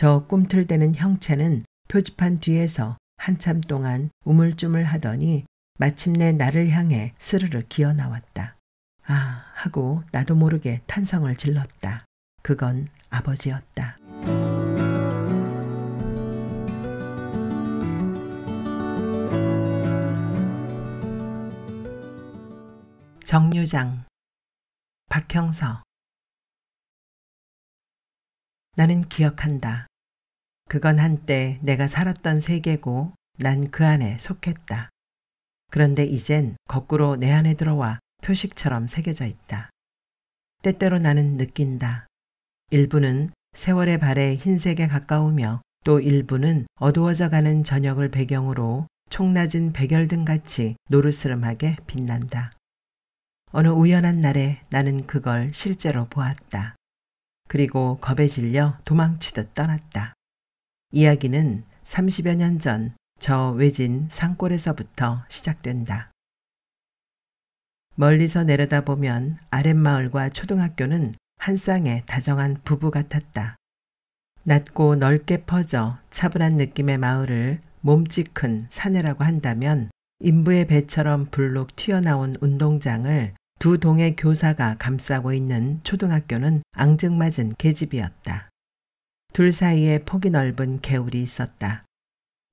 저 꿈틀대는 형체는 표지판 뒤에서 한참 동안 우물쭈물 하더니 마침내 나를 향해 스르르 기어 나왔다. 아 하고 나도 모르게 탄성을 질렀다. 그건 아버지였다. 정류장. 박형서. 나는 기억한다. 그건 한때 내가 살았던 세계고 난 그 안에 속했다. 그런데 이젠 거꾸로 내 안에 들어와 표식처럼 새겨져 있다. 때때로 나는 느낀다. 일부는 세월의 발에 흰색에 가까우며 또 일부는 어두워져가는 저녁을 배경으로 총낮은 백열등같이 노르스름하게 빛난다. 어느 우연한 날에 나는 그걸 실제로 보았다. 그리고 겁에 질려 도망치듯 떠났다. 이야기는 30여 년 전 저 외진 산골에서부터 시작된다. 멀리서 내려다보면 아랫마을과 초등학교는 한 쌍의 다정한 부부 같았다. 낮고 넓게 퍼져 차분한 느낌의 마을을 몸집 큰 사내라고 한다면 인부의 배처럼 불룩 튀어나온 운동장을 두 동의 교사가 감싸고 있는 초등학교는 앙증맞은 계집이었다. 둘 사이에 폭이 넓은 개울이 있었다.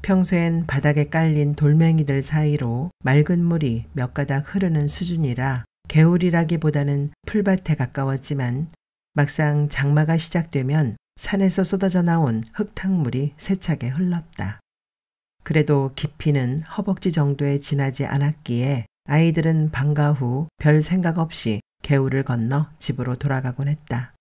평소엔 바닥에 깔린 돌멩이들 사이로 맑은 물이 몇 가닥 흐르는 수준이라 개울이라기보다는 풀밭에 가까웠지만 막상 장마가 시작되면 산에서 쏟아져 나온 흙탕물이 세차게 흘렀다. 그래도 깊이는 허벅지 정도에 지나지 않았기에 아이들은 방과 후 별 생각 없이 개울을 건너 집으로 돌아가곤 했다.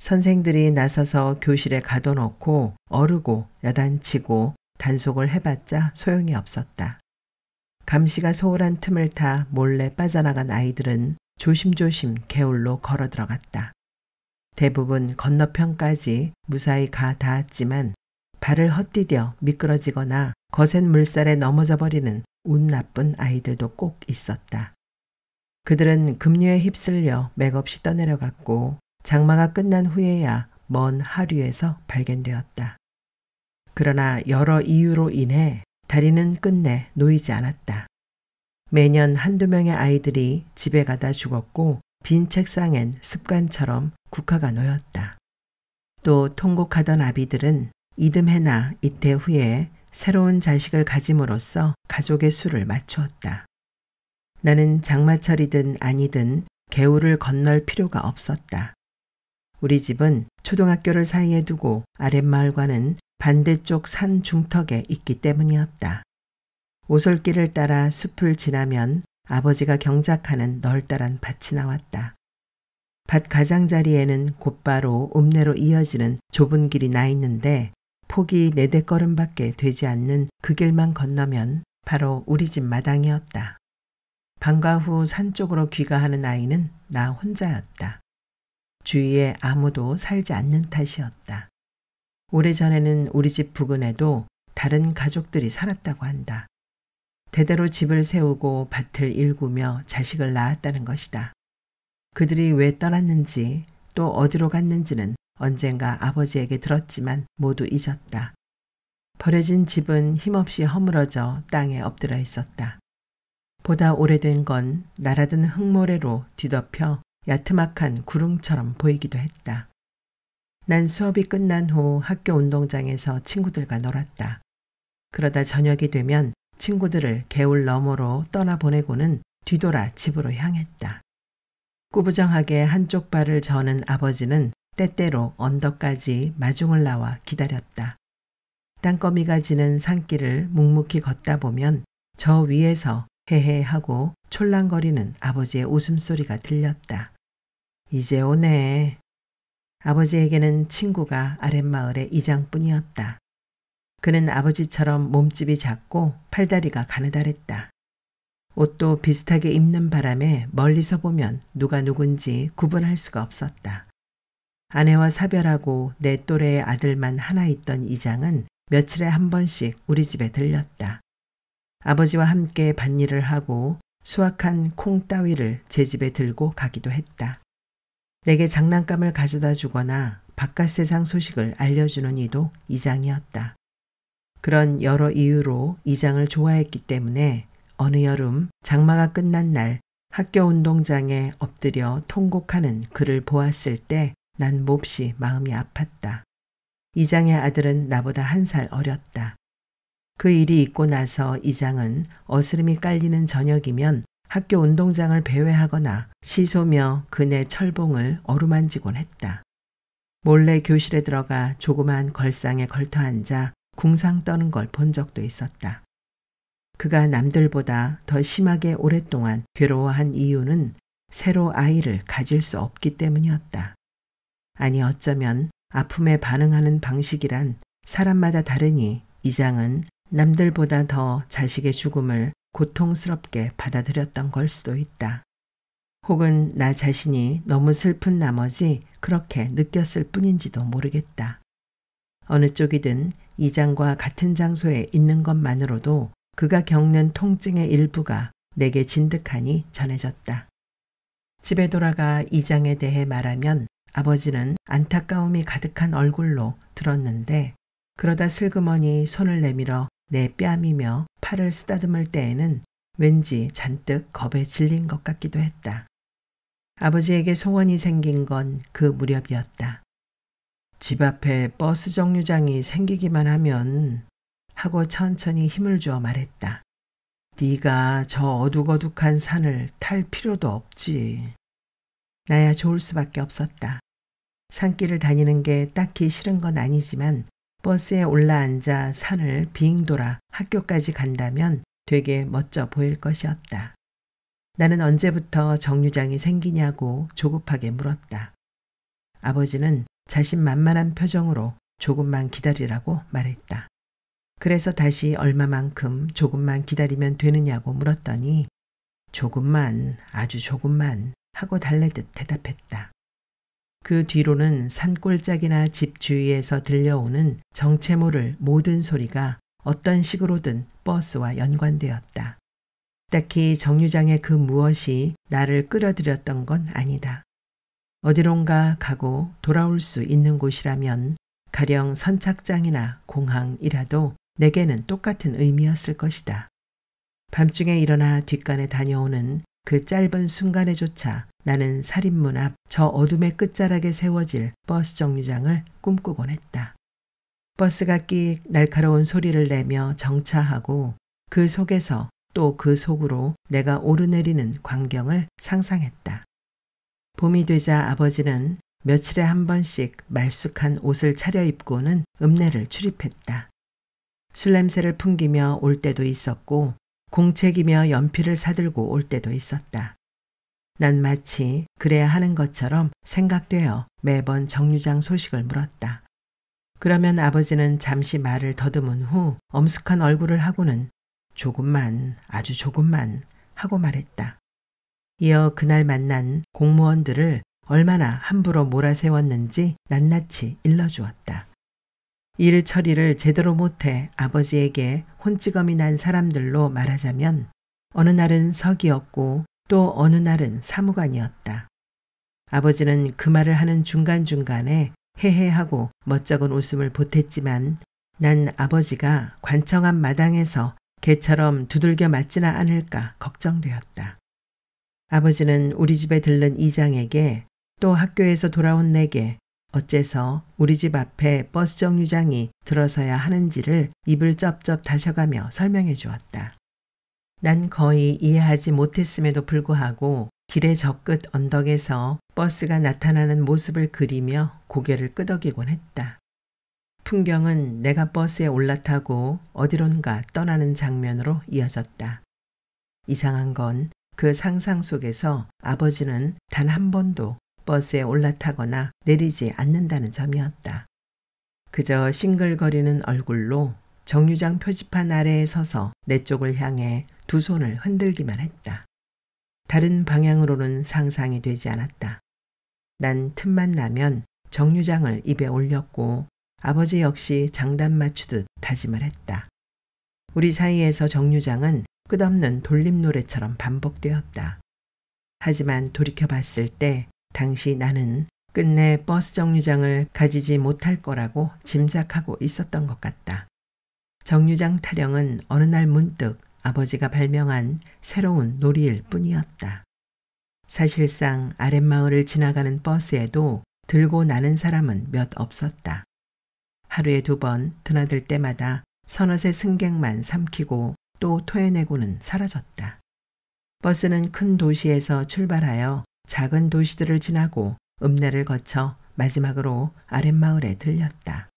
선생들이 나서서 교실에 가둬놓고 어르고 여단치고 단속을 해봤자 소용이 없었다. 감시가 소홀한 틈을 타 몰래 빠져나간 아이들은 조심조심 개울로 걸어 들어갔다. 대부분 건너편까지 무사히 가 닿았지만 발을 헛디뎌 미끄러지거나 거센 물살에 넘어져 버리는 운 나쁜 아이들도 꼭 있었다. 그들은 급류에 휩쓸려 맥없이 떠내려갔고 장마가 끝난 후에야 먼 하류에서 발견되었다. 그러나 여러 이유로 인해 다리는 끝내 놓이지 않았다. 매년 한두 명의 아이들이 집에 가다 죽었고 빈 책상엔 습관처럼 국화가 놓였다. 또 통곡하던 아비들은 이듬해나 이태 후에 새로운 자식을 가짐으로써 가족의 수를 맞추었다. 나는 장마철이든 아니든 개울을 건널 필요가 없었다. 우리 집은 초등학교를 사이에 두고 아랫마을과는 반대쪽 산 중턱에 있기 때문이었다. 오솔길을 따라 숲을 지나면 아버지가 경작하는 널따란 밭이 나왔다. 밭 가장자리에는 곧바로 읍내로 이어지는 좁은 길이 나 있는데 폭이 4-4걸음밖에 되지 않는 그 길만 건너면 바로 우리 집 마당이었다. 방과 후 산 쪽으로 귀가하는 아이는 나 혼자였다. 주위에 아무도 살지 않는 탓이었다. 오래전에는 우리 집 부근에도 다른 가족들이 살았다고 한다. 대대로 집을 세우고 밭을 일구며 자식을 낳았다는 것이다. 그들이 왜 떠났는지 또 어디로 갔는지는 언젠가 아버지에게 들었지만 모두 잊었다. 버려진 집은 힘없이 허물어져 땅에 엎드려 있었다. 보다 오래된 건 날아든 흙모래로 뒤덮여 야트막한 구릉처럼 보이기도 했다. 난 수업이 끝난 후 학교 운동장에서 친구들과 놀았다. 그러다 저녁이 되면 친구들을 개울 너머로 떠나보내고는 뒤돌아 집으로 향했다. 꾸부정하게 한쪽 발을 저는 아버지는 때때로 언덕까지 마중을 나와 기다렸다. 땅거미가 지는 산길을 묵묵히 걷다 보면 저 위에서 헤헤하고 촐랑거리는 아버지의 웃음소리가 들렸다. 이제 오네. 아버지에게는 친구가 아랫마을의 이장뿐이었다. 그는 아버지처럼 몸집이 작고 팔다리가 가느다랬다. 옷도 비슷하게 입는 바람에 멀리서 보면 누가 누군지 구분할 수가 없었다. 아내와 사별하고 내 또래의 아들만 하나 있던 이장은 며칠에 한 번씩 우리 집에 들렸다. 아버지와 함께 밭일을 하고 수확한 콩 따위를 제 집에 들고 가기도 했다. 내게 장난감을 가져다 주거나 바깥 세상 소식을 알려주는 이도 이장이었다. 그런 여러 이유로 이장을 좋아했기 때문에 어느 여름 장마가 끝난 날 학교 운동장에 엎드려 통곡하는 그를 보았을 때 난 몹시 마음이 아팠다. 이장의 아들은 나보다 1살 어렸다. 그 일이 있고 나서 이장은 어스름이 깔리는 저녁이면 학교 운동장을 배회하거나 시소며 그네 철봉을 어루만지곤 했다. 몰래 교실에 들어가 조그만 걸상에 걸터 앉아 궁상 떠는 걸 본 적도 있었다. 그가 남들보다 더 심하게 오랫동안 괴로워한 이유는 새로 아이를 가질 수 없기 때문이었다. 아니 어쩌면 아픔에 반응하는 방식이란 사람마다 다르니 이장은 남들보다 더 자식의 죽음을 고통스럽게 받아들였던 걸 수도 있다. 혹은 나 자신이 너무 슬픈 나머지 그렇게 느꼈을 뿐인지도 모르겠다. 어느 쪽이든 이장과 같은 장소에 있는 것만으로도 그가 겪는 통증의 일부가 내게 진득하니 전해졌다. 집에 돌아가 이장에 대해 말하면 아버지는 안타까움이 가득한 얼굴로 들었는데 그러다 슬그머니 손을 내밀어 내 뺨이며 팔을 쓰다듬을 때에는 왠지 잔뜩 겁에 질린 것 같기도 했다. 아버지에게 소원이 생긴 건 그 무렵이었다. 집 앞에 버스 정류장이 생기기만 하면 하고 천천히 힘을 주어 말했다. 네가 저 어둑어둑한 산을 탈 필요도 없지. 나야 좋을 수밖에 없었다. 산길을 다니는 게 딱히 싫은 건 아니지만 버스에 올라앉아 산을 빙 돌아 학교까지 간다면 되게 멋져 보일 것이었다. 나는 언제부터 정류장이 생기냐고 조급하게 물었다. 아버지는 자신만만한 표정으로 조금만 기다리라고 말했다. 그래서 다시 얼마만큼 조금만 기다리면 되느냐고 물었더니 조금만, 아주 조금만 하고 달래듯 대답했다. 그 뒤로는 산골짜기나 집 주위에서 들려오는 정체 모를 모든 소리가 어떤 식으로든 버스와 연관되었다. 딱히 정류장의 그 무엇이 나를 끌어들였던 건 아니다. 어디론가 가고 돌아올 수 있는 곳이라면 가령 선착장이나 공항이라도 내게는 똑같은 의미였을 것이다. 밤중에 일어나 뒷간에 다녀오는 그 짧은 순간에조차 나는 살인문 앞 저 어둠의 끝자락에 세워질 버스 정류장을 꿈꾸곤 했다. 버스가 끽 날카로운 소리를 내며 정차하고 그 속에서 또 그 속으로 내가 오르내리는 광경을 상상했다. 봄이 되자 아버지는 며칠에 한 번씩 말쑥한 옷을 차려입고는 읍내를 출입했다. 술 냄새를 풍기며 올 때도 있었고 공책이며 연필을 사들고 올 때도 있었다. 난 마치 그래야 하는 것처럼 생각되어 매번 정류장 소식을 물었다. 그러면 아버지는 잠시 말을 더듬은 후 엄숙한 얼굴을 하고는 조금만, 아주 조금만 하고 말했다. 이어 그날 만난 공무원들을 얼마나 함부로 몰아세웠는지 낱낱이 일러주었다. 일 처리를 제대로 못해 아버지에게 혼찌검이 난 사람들로 말하자면 어느 날은 서기였고 또 어느 날은 사무관이었다. 아버지는 그 말을 하는 중간중간에 헤헤하고 멋쩍은 웃음을 보탰지만 난 아버지가 관청한 마당에서 개처럼 두들겨 맞지나 않을까 걱정되었다. 아버지는 우리 집에 들른 이장에게 또 학교에서 돌아온 내게 어째서 우리 집 앞에 버스 정류장이 들어서야 하는지를 입을 쩝쩝 다셔가며 설명해 주었다. 난 거의 이해하지 못했음에도 불구하고 길의 저 끝 언덕에서 버스가 나타나는 모습을 그리며 고개를 끄덕이곤 했다. 풍경은 내가 버스에 올라타고 어디론가 떠나는 장면으로 이어졌다. 이상한 건 그 상상 속에서 아버지는 단 한 번도 버스에 올라타거나 내리지 않는다는 점이었다. 그저 싱글거리는 얼굴로 정류장 표지판 아래에 서서 내 쪽을 향해 두 손을 흔들기만 했다. 다른 방향으로는 상상이 되지 않았다. 난 틈만 나면 정류장을 입에 올렸고 아버지 역시 장단 맞추듯 다짐을 했다. 우리 사이에서 정류장은 끝없는 돌림노래처럼 반복되었다. 하지만 돌이켜봤을 때 당시 나는 끝내 버스 정류장을 가지지 못할 거라고 짐작하고 있었던 것 같다. 정류장 타령은 어느 날 문득 아버지가 발명한 새로운 놀이일 뿐이었다. 사실상 아랫마을을 지나가는 버스에도 들고 나는 사람은 몇 없었다. 하루에 2번 드나들 때마다 서너새 승객만 삼키고 또 토해내고는 사라졌다. 버스는 큰 도시에서 출발하여 작은 도시들을 지나고 읍내를 거쳐 마지막으로 아랫마을에 들렸다.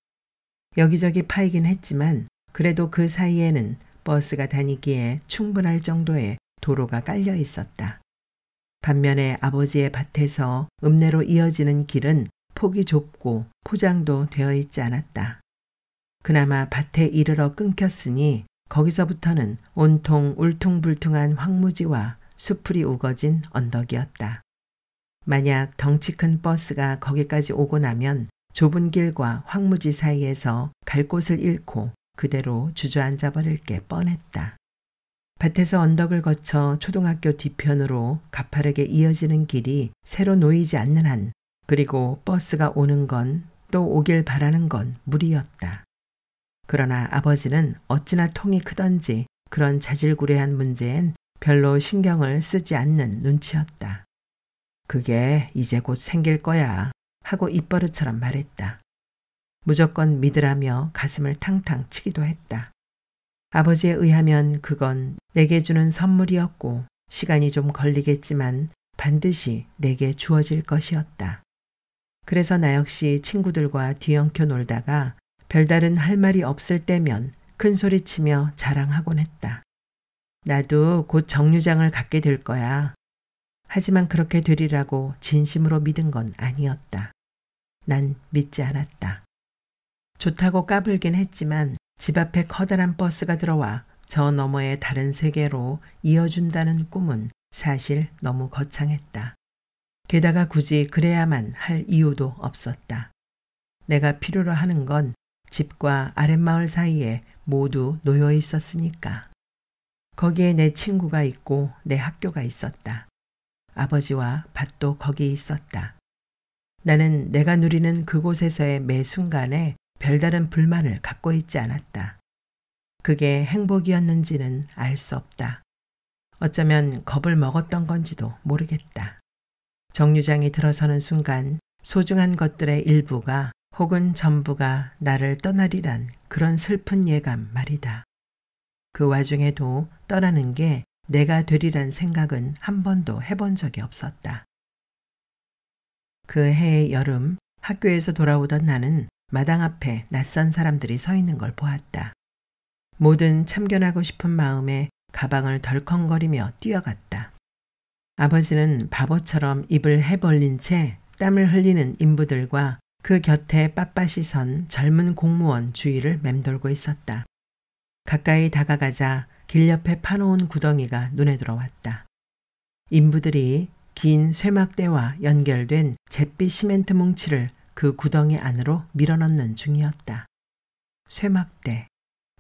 여기저기 파이긴 했지만 그래도 그 사이에는 버스가 다니기에 충분할 정도의 도로가 깔려 있었다. 반면에 아버지의 밭에서 읍내로 이어지는 길은 폭이 좁고 포장도 되어 있지 않았다. 그나마 밭에 이르러 끊겼으니 거기서부터는 온통 울퉁불퉁한 황무지와 수풀이 우거진 언덕이었다. 만약 덩치 큰 버스가 거기까지 오고 나면 좁은 길과 황무지 사이에서 갈 곳을 잃고 그대로 주저앉아 버릴 게 뻔했다. 밭에서 언덕을 거쳐 초등학교 뒤편으로 가파르게 이어지는 길이 새로 놓이지 않는 한, 그리고 버스가 오는 건 또 오길 바라는 건 무리였다. 그러나 아버지는 어찌나 통이 크던지 그런 자질구레한 문제엔 별로 신경을 쓰지 않는 눈치였다. 그게 이제 곧 생길 거야 하고 입버릇처럼 말했다. 무조건 믿으라며 가슴을 탕탕 치기도 했다. 아버지에 의하면 그건 내게 주는 선물이었고 시간이 좀 걸리겠지만 반드시 내게 주어질 것이었다. 그래서 나 역시 친구들과 뒤엉켜 놀다가 별다른 할 말이 없을 때면 큰 소리치며 자랑하곤 했다. 나도 곧 정류장을 갖게 될 거야. 하지만 그렇게 되리라고 진심으로 믿은 건 아니었다. 난 믿지 않았다. 좋다고 까불긴 했지만 집 앞에 커다란 버스가 들어와 저 너머의 다른 세계로 이어준다는 꿈은 사실 너무 거창했다. 게다가 굳이 그래야만 할 이유도 없었다. 내가 필요로 하는 건 집과 아랫마을 사이에 모두 놓여 있었으니까. 거기에 내 친구가 있고 내 학교가 있었다. 아버지와 밭도 거기 있었다. 나는 내가 누리는 그곳에서의 매 순간에 별다른 불만을 갖고 있지 않았다. 그게 행복이었는지는 알 수 없다. 어쩌면 겁을 먹었던 건지도 모르겠다. 정류장이 들어서는 순간 소중한 것들의 일부가 혹은 전부가 나를 떠나리란 그런 슬픈 예감 말이다. 그 와중에도 떠나는 게 내가 되리란 생각은 한 번도 해본 적이 없었다. 그 해의 여름 학교에서 돌아오던 나는 마당 앞에 낯선 사람들이 서 있는 걸 보았다. 뭐든 참견하고 싶은 마음에 가방을 덜컹거리며 뛰어갔다. 아버지는 바보처럼 입을 해벌린 채 땀을 흘리는 인부들과 그 곁에 빳빳이 선 젊은 공무원 주위를 맴돌고 있었다. 가까이 다가가자 길 옆에 파놓은 구덩이가 눈에 들어왔다. 인부들이 긴 쇠막대와 연결된 잿빛 시멘트 뭉치를 그 구덩이 안으로 밀어넣는 중이었다. 쇠막대,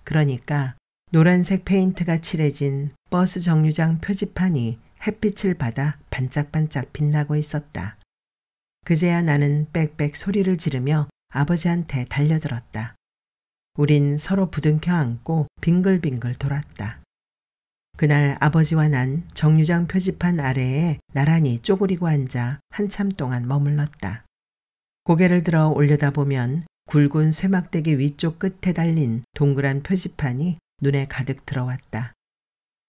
그러니까 노란색 페인트가 칠해진 버스 정류장 표지판이 햇빛을 받아 반짝반짝 빛나고 있었다. 그제야 나는 빽빽 소리를 지르며 아버지한테 달려들었다. 우린 서로 부둥켜 안고 빙글빙글 돌았다. 그날 아버지와 난 정류장 표지판 아래에 나란히 쪼그리고 앉아 한참 동안 머물렀다. 고개를 들어 올려다보면 굵은 쇠막대기 위쪽 끝에 달린 동그란 표지판이 눈에 가득 들어왔다.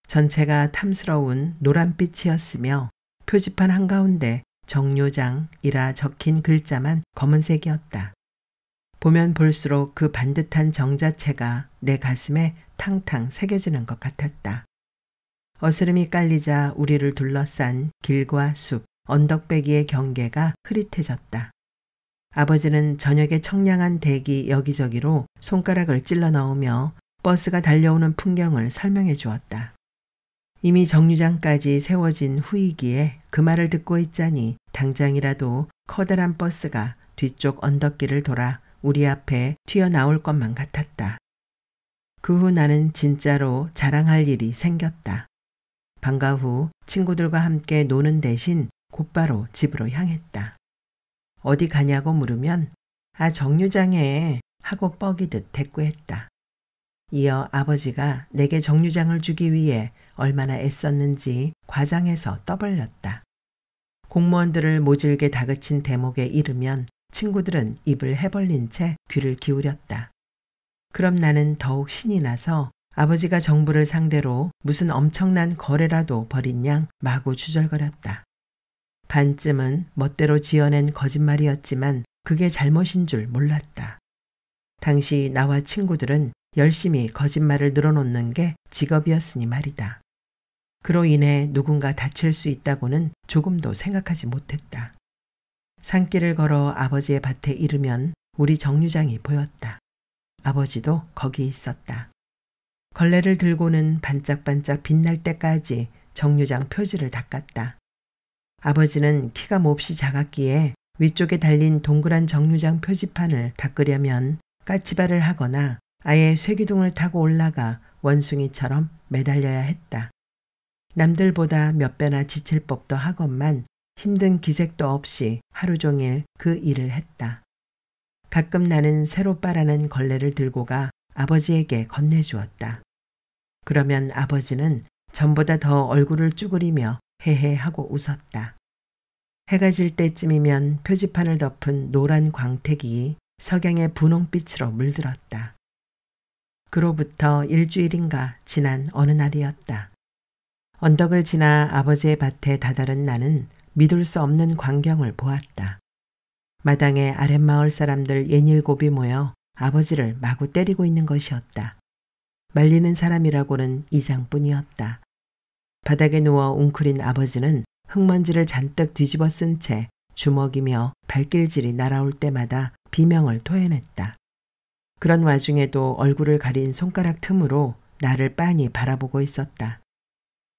전체가 탐스러운 노란빛이었으며 표지판 한가운데 정류장이라 적힌 글자만 검은색이었다. 보면 볼수록 그 반듯한 정 자체가 내 가슴에 탕탕 새겨지는 것 같았다. 어스름이 깔리자 우리를 둘러싼 길과 숲, 언덕배기의 경계가 흐릿해졌다. 아버지는 저녁의 청량한 대기 여기저기로 손가락을 찔러 넣으며 버스가 달려오는 풍경을 설명해 주었다. 이미 정류장까지 세워진 후이기에 그 말을 듣고 있자니 당장이라도 커다란 버스가 뒤쪽 언덕길을 돌아 우리 앞에 튀어나올 것만 같았다. 그 후 나는 진짜로 자랑할 일이 생겼다. 방과 후 친구들과 함께 노는 대신 곧바로 집으로 향했다. 어디 가냐고 물으면 아 정류장에 하고 뻐기듯 대꾸했다. 이어 아버지가 내게 정류장을 주기 위해 얼마나 애썼는지 과장해서 떠벌렸다. 공무원들을 모질게 다그친 대목에 이르면 친구들은 입을 해벌린 채 귀를 기울였다. 그럼 나는 더욱 신이 나서 아버지가 정부를 상대로 무슨 엄청난 거래라도 벌인 양 마구 주절거렸다. 반쯤은 멋대로 지어낸 거짓말이었지만 그게 잘못인 줄 몰랐다. 당시 나와 친구들은 열심히 거짓말을 늘어놓는 게 직업이었으니 말이다. 그로 인해 누군가 다칠 수 있다고는 조금도 생각하지 못했다. 산길을 걸어 아버지의 밭에 이르면 우리 정류장이 보였다. 아버지도 거기 있었다. 걸레를 들고는 반짝반짝 빛날 때까지 정류장 표지를 닦았다. 아버지는 키가 몹시 작았기에 위쪽에 달린 동그란 정류장 표지판을 닦으려면 까치발을 하거나 아예 쇠기둥을 타고 올라가 원숭이처럼 매달려야 했다. 남들보다 몇 배나 지칠 법도 하건만 힘든 기색도 없이 하루 종일 그 일을 했다. 가끔 나는 새로 빨아낸 걸레를 들고 가 아버지에게 건네주었다. 그러면 아버지는 전보다 더 얼굴을 쭈그리며 헤헤 하고 웃었다. 해가 질 때쯤이면 표지판을 덮은 노란 광택이 석양의 분홍빛으로 물들었다. 그로부터 일주일인가 지난 어느 날이었다. 언덕을 지나 아버지의 밭에 다다른 나는 믿을 수 없는 광경을 보았다. 마당에 아랫마을 사람들 67이 모여 아버지를 마구 때리고 있는 것이었다. 말리는 사람이라고는 이장뿐이었다. 바닥에 누워 웅크린 아버지는 흙먼지를 잔뜩 뒤집어 쓴 채 주먹이며 발길질이 날아올 때마다 비명을 토해냈다. 그런 와중에도 얼굴을 가린 손가락 틈으로 나를 빤히 바라보고 있었다.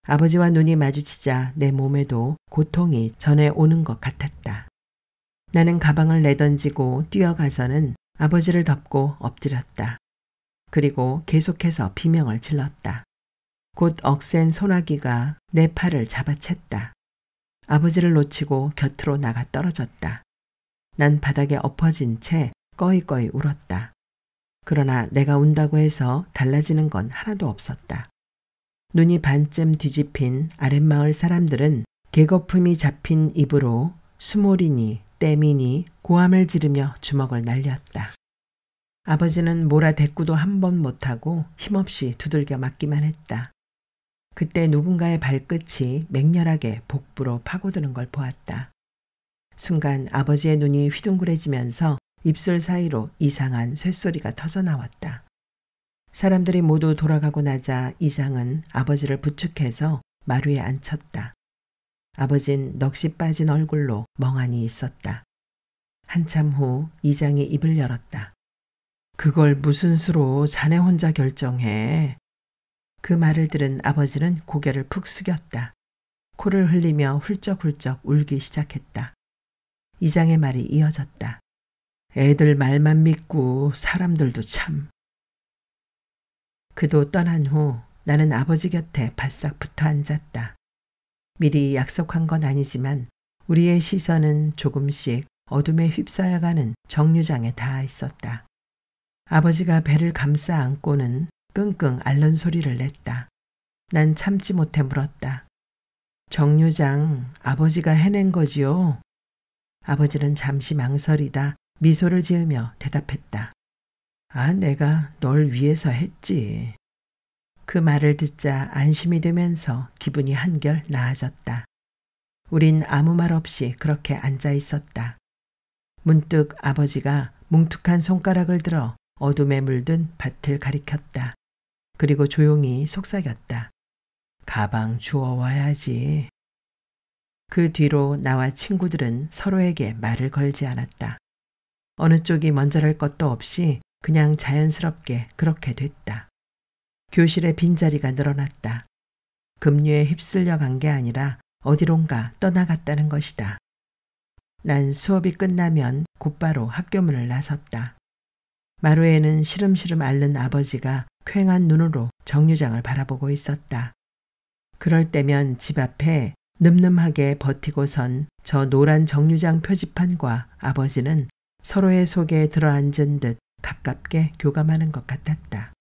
아버지와 눈이 마주치자 내 몸에도 고통이 전해 오는 것 같았다. 나는 가방을 내던지고 뛰어가서는 아버지를 덮고 엎드렸다. 그리고 계속해서 비명을 질렀다. 곧 억센 소나기가 내 팔을 잡아챘다. 아버지를 놓치고 곁으로 나가 떨어졌다. 난 바닥에 엎어진 채 꺼이꺼이 울었다. 그러나 내가 운다고 해서 달라지는 건 하나도 없었다. 눈이 반쯤 뒤집힌 아랫마을 사람들은 개거품이 잡힌 입으로 수몰이니 떼미니 고함을 지르며 주먹을 날렸다. 아버지는 몰아 대꾸도 한 번 못하고 힘없이 두들겨 맞기만 했다. 그때 누군가의 발끝이 맹렬하게 복부로 파고드는 걸 보았다. 순간 아버지의 눈이 휘둥그레지면서 입술 사이로 이상한 쇳소리가 터져나왔다. 사람들이 모두 돌아가고 나자 이장은 아버지를 부축해서 마루에 앉혔다. 아버진 넋이 빠진 얼굴로 멍하니 있었다. 한참 후 이장이 입을 열었다. 그걸 무슨 수로 자네 혼자 결정해. 그 말을 들은 아버지는 고개를 푹 숙였다. 코를 흘리며 훌쩍훌쩍 울기 시작했다. 이장의 말이 이어졌다. 애들 말만 믿고 사람들도 참. 그도 떠난 후 나는 아버지 곁에 바싹 붙어 앉았다. 미리 약속한 건 아니지만 우리의 시선은 조금씩 어둠에 휩싸여가는 정류장에 닿아 있었다. 아버지가 배를 감싸 안고는 끙끙 앓는 소리를 냈다. 난 참지 못해 물었다. 정류장 아버지가 해낸 거지요? 아버지는 잠시 망설이다 미소를 지으며 대답했다. 아, 내가 널 위해서 했지. 그 말을 듣자 안심이 되면서 기분이 한결 나아졌다. 우린 아무 말 없이 그렇게 앉아 있었다. 문득 아버지가 뭉툭한 손가락을 들어 어둠에 물든 밭을 가리켰다. 그리고 조용히 속삭였다. 가방 주워와야지. 그 뒤로 나와 친구들은 서로에게 말을 걸지 않았다. 어느 쪽이 먼저랄 것도 없이 그냥 자연스럽게 그렇게 됐다. 교실에 빈자리가 늘어났다. 급류에 휩쓸려 간 게 아니라 어디론가 떠나갔다는 것이다. 난 수업이 끝나면 곧바로 학교문을 나섰다. 마루에는 시름시름 앓는 아버지가 퀭한 눈으로 정류장을 바라보고 있었다. 그럴 때면 집 앞에 늠름하게 버티고선 저 노란 정류장 표지판과 아버지는 서로의 속에 들어앉은 듯 가깝게 교감하는 것 같았다.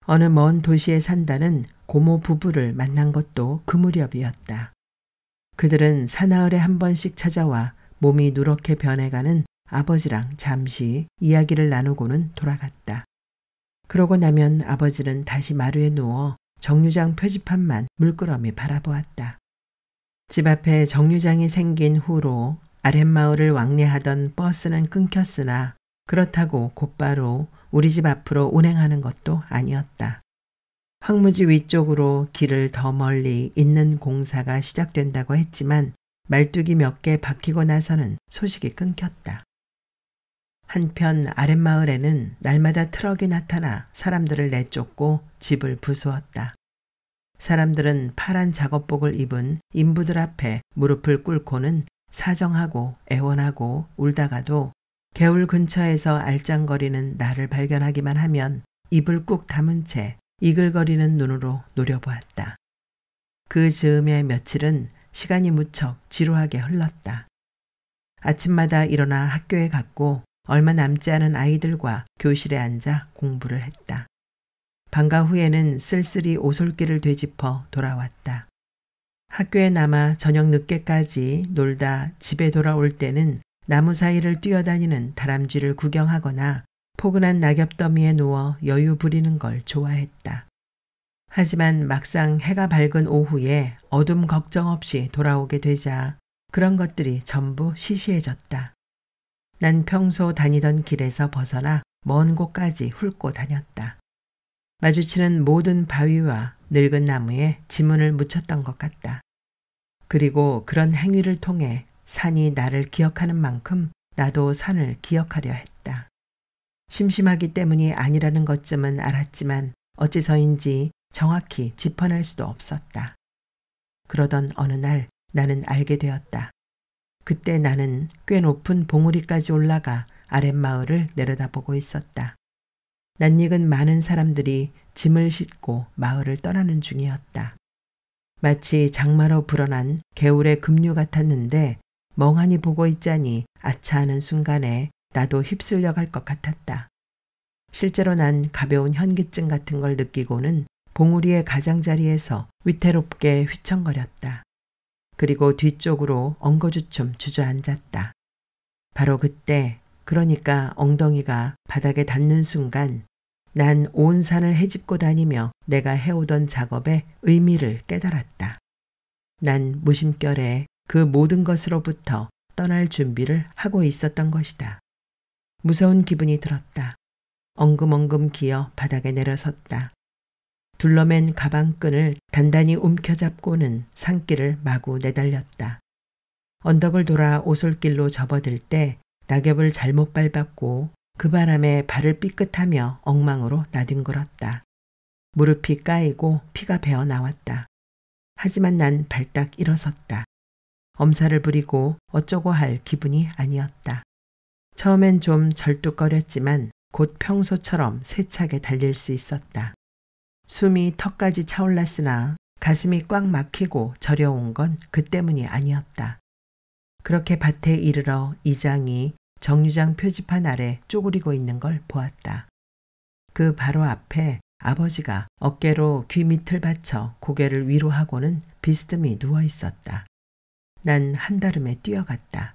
어느 먼 도시에 산다는 고모 부부를 만난 것도 그 무렵이었다. 그들은 사나흘에 한 번씩 찾아와 몸이 누렇게 변해가는 아버지랑 잠시 이야기를 나누고는 돌아갔다. 그러고 나면 아버지는 다시 마루에 누워 정류장 표지판만 물끄러미 바라보았다. 집 앞에 정류장이 생긴 후로 아랫마을을 왕래하던 버스는 끊겼으나 그렇다고 곧바로 우리 집 앞으로 운행하는 것도 아니었다. 황무지 위쪽으로 길을 더 멀리 잇는 공사가 시작된다고 했지만 말뚝이 몇 개 박히고 나서는 소식이 끊겼다. 한편 아랫마을에는 날마다 트럭이 나타나 사람들을 내쫓고 집을 부수었다. 사람들은 파란 작업복을 입은 인부들 앞에 무릎을 꿇고는 사정하고 애원하고 울다가도 개울 근처에서 알짱거리는 나를 발견하기만 하면 입을 꾹 다문 채 이글거리는 눈으로 노려보았다. 그 즈음의 며칠은 시간이 무척 지루하게 흘렀다. 아침마다 일어나 학교에 갔고 얼마 남지 않은 아이들과 교실에 앉아 공부를 했다. 방과 후에는 쓸쓸히 오솔길을 되짚어 돌아왔다. 학교에 남아 저녁 늦게까지 놀다 집에 돌아올 때는 나무 사이를 뛰어다니는 다람쥐를 구경하거나 포근한 낙엽더미에 누워 여유 부리는 걸 좋아했다. 하지만 막상 해가 밝은 오후에 어둠 걱정 없이 돌아오게 되자 그런 것들이 전부 시시해졌다. 난 평소 다니던 길에서 벗어나 먼 곳까지 훑고 다녔다. 마주치는 모든 바위와 늙은 나무에 지문을 묻혔던 것 같다. 그리고 그런 행위를 통해 산이 나를 기억하는 만큼 나도 산을 기억하려 했다. 심심하기 때문이 아니라는 것쯤은 알았지만 어째서인지 정확히 짚어낼 수도 없었다. 그러던 어느 날 나는 알게 되었다. 그때 나는 꽤 높은 봉우리까지 올라가 아랫마을을 내려다보고 있었다. 낯익은 많은 사람들이 짐을 싣고 마을을 떠나는 중이었다. 마치 장마로 불어난 개울의 급류 같았는데 멍하니 보고 있자니 아차하는 순간에 나도 휩쓸려 갈 것 같았다. 실제로 난 가벼운 현기증 같은 걸 느끼고는 봉우리의 가장자리에서 위태롭게 휘청거렸다. 그리고 뒤쪽으로 엉거주춤 주저앉았다. 바로 그때, 그러니까 엉덩이가 바닥에 닿는 순간 난 온 산을 헤집고 다니며 내가 해오던 작업의 의미를 깨달았다. 난 무심결에 그 모든 것으로부터 떠날 준비를 하고 있었던 것이다. 무서운 기분이 들었다. 엉금엉금 기어 바닥에 내려섰다. 둘러맨 가방끈을 단단히 움켜잡고는 산길을 마구 내달렸다. 언덕을 돌아 오솔길로 접어들 때 낙엽을 잘못 밟았고 그 바람에 발을 삐끗하며 엉망으로 나뒹굴었다. 무릎이 까이고 피가 배어 나왔다. 하지만 난 발딱 일어섰다. 엄살을 부리고 어쩌고 할 기분이 아니었다. 처음엔 좀 절뚝거렸지만 곧 평소처럼 세차게 달릴 수 있었다. 숨이 턱까지 차올랐으나 가슴이 꽉 막히고 저려온 건 그 때문이 아니었다. 그렇게 밭에 이르러 이장이 정류장 표지판 아래 쪼그리고 있는 걸 보았다. 그 바로 앞에 아버지가 어깨로 귀 밑을 받쳐 고개를 위로 하고는 비스듬히 누워 있었다. 난 한달음에 뛰어갔다.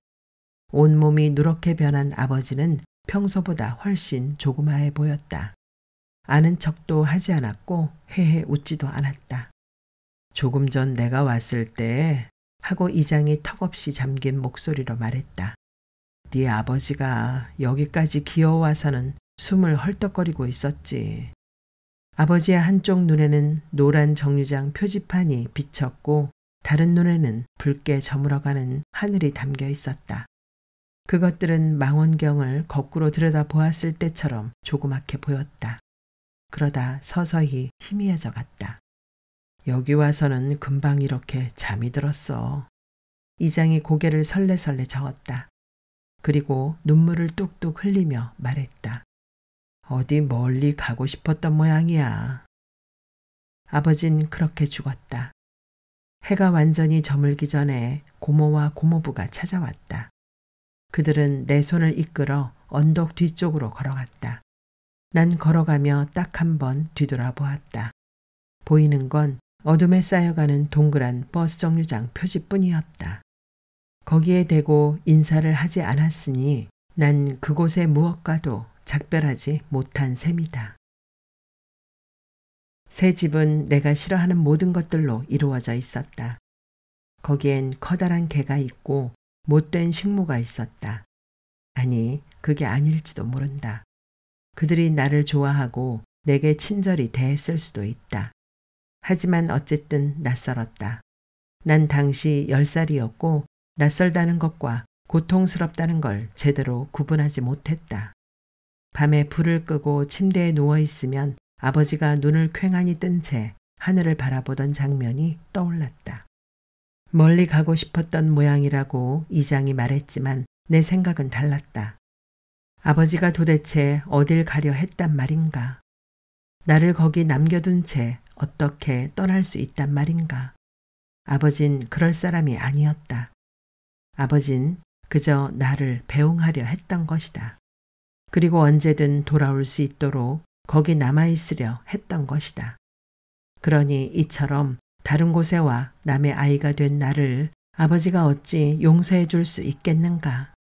온몸이 누렇게 변한 아버지는 평소보다 훨씬 조그마해 보였다. 아는 척도 하지 않았고 헤헤 웃지도 않았다. 조금 전 내가 왔을 때 하고 이장이 턱없이 잠긴 목소리로 말했다. 네 아버지가 여기까지 기어와서는 숨을 헐떡거리고 있었지. 아버지의 한쪽 눈에는 노란 정류장 표지판이 비쳤고 다른 눈에는 붉게 저물어가는 하늘이 담겨 있었다. 그것들은 망원경을 거꾸로 들여다보았을 때처럼 조그맣게 보였다. 그러다 서서히 희미해져 갔다. 여기 와서는 금방 이렇게 잠이 들었어. 이장이 고개를 설레설레 저었다. 그리고 눈물을 뚝뚝 흘리며 말했다. 어디 멀리 가고 싶었던 모양이야. 아버진 그렇게 죽었다. 해가 완전히 저물기 전에 고모와 고모부가 찾아왔다. 그들은 내 손을 이끌어 언덕 뒤쪽으로 걸어갔다. 난 걸어가며 딱 한 번 뒤돌아보았다. 보이는 건 어둠에 쌓여가는 동그란 버스 정류장 표지뿐이었다. 거기에 대고 인사를 하지 않았으니 난 그곳의 무엇과도 작별하지 못한 셈이다. 새 집은 내가 싫어하는 모든 것들로 이루어져 있었다. 거기엔 커다란 개가 있고 못된 식모가 있었다. 아니, 그게 아닐지도 모른다. 그들이 나를 좋아하고 내게 친절히 대했을 수도 있다. 하지만 어쨌든 낯설었다. 난 당시 10살이었고 낯설다는 것과 고통스럽다는 걸 제대로 구분하지 못했다. 밤에 불을 끄고 침대에 누워있으면 아버지가 눈을 퀭하니 뜬 채 하늘을 바라보던 장면이 떠올랐다. 멀리 가고 싶었던 모양이라고 이장이 말했지만 내 생각은 달랐다. 아버지가 도대체 어딜 가려 했단 말인가? 나를 거기 남겨둔 채 어떻게 떠날 수 있단 말인가? 아버진 그럴 사람이 아니었다. 아버진 그저 나를 배웅하려 했던 것이다. 그리고 언제든 돌아올 수 있도록 거기 남아있으려 했던 것이다. 그러니 이처럼 다른 곳에 와 남의 아이가 된 나를 아버지가 어찌 용서해 줄 수 있겠는가?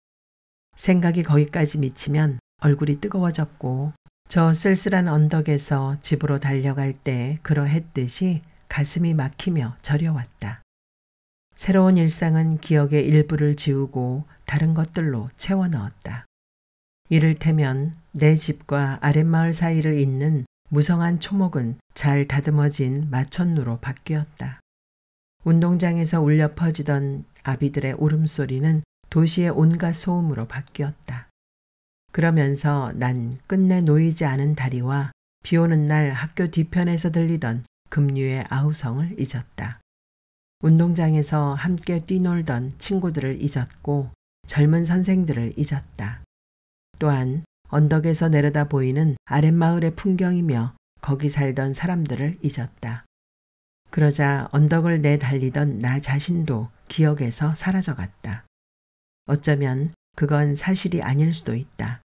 생각이 거기까지 미치면 얼굴이 뜨거워졌고 저 쓸쓸한 언덕에서 집으로 달려갈 때 그러했듯이 가슴이 막히며 저려왔다. 새로운 일상은 기억의 일부를 지우고 다른 것들로 채워 넣었다. 이를테면 내 집과 아랫마을 사이를 잇는 무성한 초목은 잘 다듬어진 마천루로 바뀌었다. 운동장에서 울려 퍼지던 아비들의 울음소리는 도시의 온갖 소음으로 바뀌었다. 그러면서 난 끝내 놓이지 않은 다리와 비오는 날 학교 뒤편에서 들리던 급류의 아우성을 잊었다. 운동장에서 함께 뛰놀던 친구들을 잊었고 젊은 선생들을 잊었다. 또한 언덕에서 내려다 보이는 아랫마을의 풍경이며 거기 살던 사람들을 잊었다. 그러자 언덕을 내달리던 나 자신도 기억에서 사라져갔다. 어쩌면 그건 사실이 아닐 수도 있다.